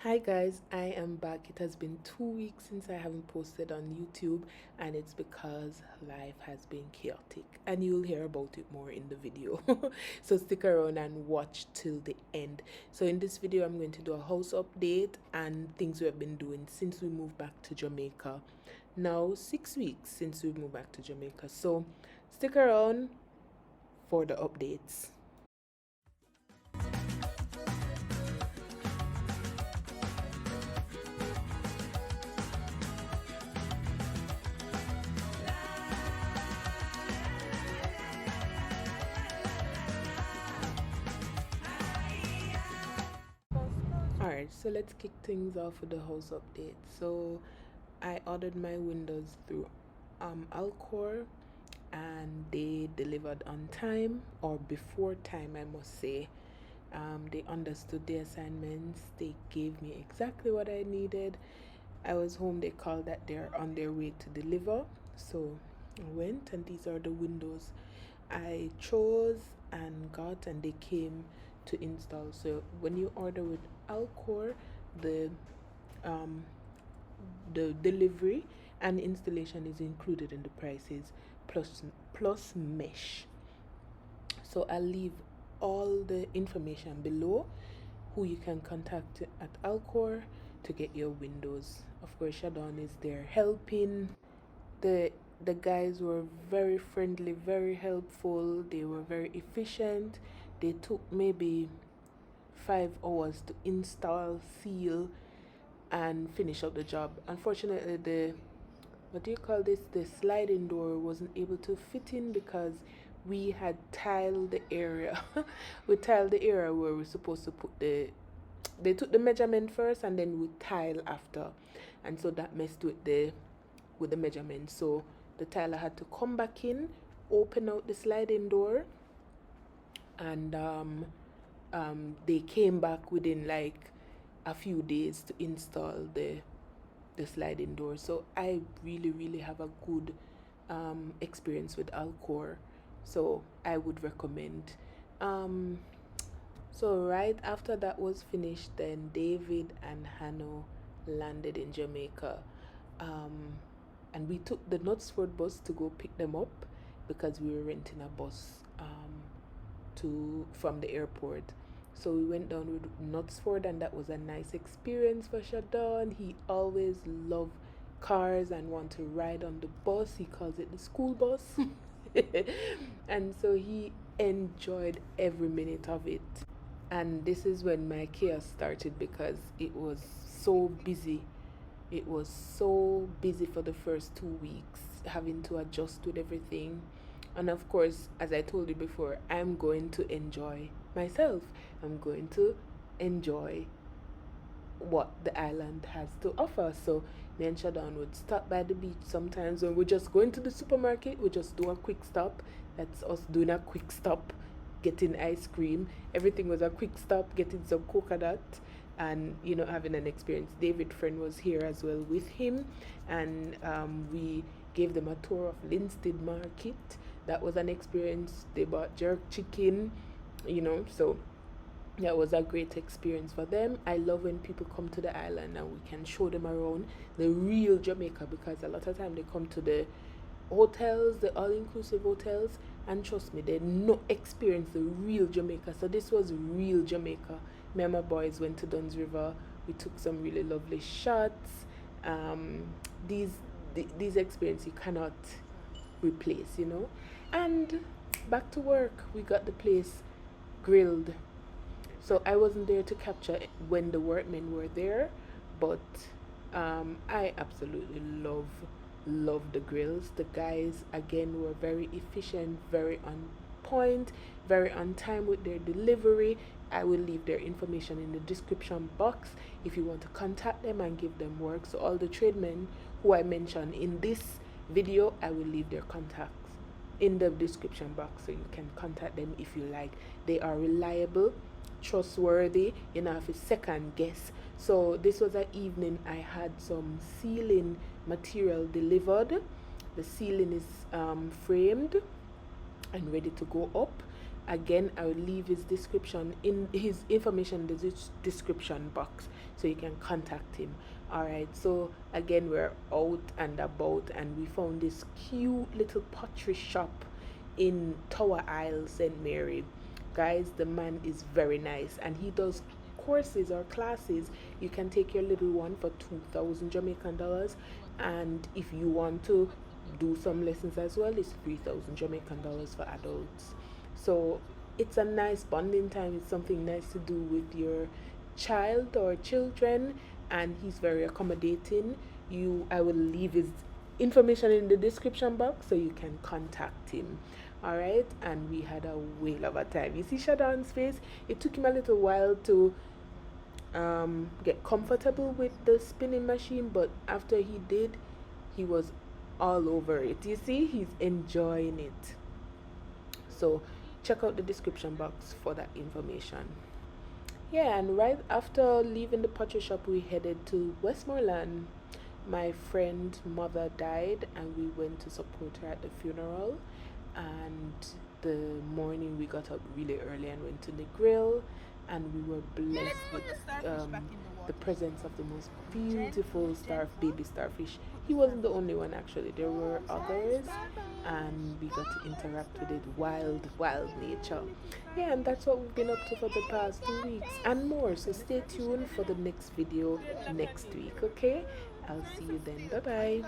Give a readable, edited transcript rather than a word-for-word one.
Hi guys, I am back. It has been 2 weeks since I haven't posted on YouTube, and it's because life has been chaotic, and you'll hear about it more in the video. So stick around and watch till the end. So in this video, I'm going to do a house update and things we have been doing since we moved back to Jamaica. Now 6 weeks since we moved back to Jamaica. So stick around for the updates. Alright, so let's kick things off with the house update. So I ordered my windows through Alcor, and they delivered on time, or before time I must say. They understood the assignments, they gave me exactly what I needed. I was home, they called that they're on their way to deliver. So I went, and these are the windows I chose and got, and they came to install. So when you order with Alcor, the delivery and installation is included in the prices, plus mesh. So I'll leave all the information below, who you can contact at Alcor to get your windows. Of course, Shadon is there helping. The guys were very friendly, very helpful. They were very efficient. They took maybe 5 hours to install, seal, and finish up the job. Unfortunately, the sliding door wasn't able to fit in because we had tiled the area. We tiled the area where we're supposed to put they took the measurement first, and then we tile after, and so that messed with the measurement. So the tiler had to come back in, open out the sliding door, and they came back within like a few days to install the sliding door. So I really have a good experience with Alcor, so I would recommend. So right after that was finished, then David and Hannah landed in Jamaica, and we took the Knutsford bus to go pick them up because we were renting a bus from the airport. So we went down with Knutsford, and that was a nice experience for Shadon. He always loved cars and want to ride on the bus. He calls it the school bus. And so he enjoyed every minute of it. And this is when my chaos started, because it was so busy. It was so busy for the first 2 weeks, having to adjust with everything. And of course, as I told you before, I'm going to enjoy myself. I'm going to enjoy what the island has to offer. So me and Shadon would stop by the beach sometimes. When we're just going to the supermarket, we just do a quick stop. That's us doing a quick stop, getting ice cream. Everything was a quick stop, getting some coconut, and having an experience. David's friend was here as well with him, and we gave them a tour of Linstead Market. That was an experience. They bought jerk chicken, so that was a great experience for them. I love when people come to the island and we can show them around the real Jamaica, because a lot of time they come to the hotels, the all-inclusive hotels, and trust me, they no experience the real Jamaica. So this was real Jamaica. Me and my boys went to Duns River. We took some really lovely shots. These experiences you cannot replace, and back to work. We got the place grilled. So I wasn't there to capture it when the workmen were there, but I absolutely love the grills. The guys again were very efficient, very on point, very on time with their delivery. I will leave their information in the description box if you want to contact them and give them work. So all the tradesmen who I mentioned in this video, I will leave their contacts in the description box, so you can contact them if you like. They are reliable, trustworthy, if it's second guess. So this was an evening I had some ceiling material delivered. The ceiling is framed and ready to go up. Again, I will leave his description in his information in the description box so you can contact him. Alright, so again, we're out and about, and we found this cute little pottery shop in Tower Isle, St. Mary. Guys, the man is very nice, and he does courses or classes. You can take your little one for 2,000 Jamaican dollars, and if you want to do some lessons as well, it's 3,000 Jamaican dollars for adults. So it's a nice bonding time. It's something nice to do with your child or children, and he's very accommodating. I will leave his information in the description box so you can contact him. All right, and we had a whale of a time. You see Shadon's face? It took him a little while to get comfortable with the spinning machine, but after he did, he was all over it. You see, he's enjoying it. So check out the description box for that information. Yeah, and right after leaving the pottery shop, we headed to Westmoreland. My friend's mother died, and we went to support her at the funeral. And the morning we got up really early and went to the grill, and we were blessed with the presence of the most beautiful baby starfish. He wasn't the only one, actually. There were others, and we got to interact with it. Wild nature. Yeah, and that's what we've been up to for the past 2 weeks and more. So stay tuned for the next video next week, okay? I'll see you then. Bye bye.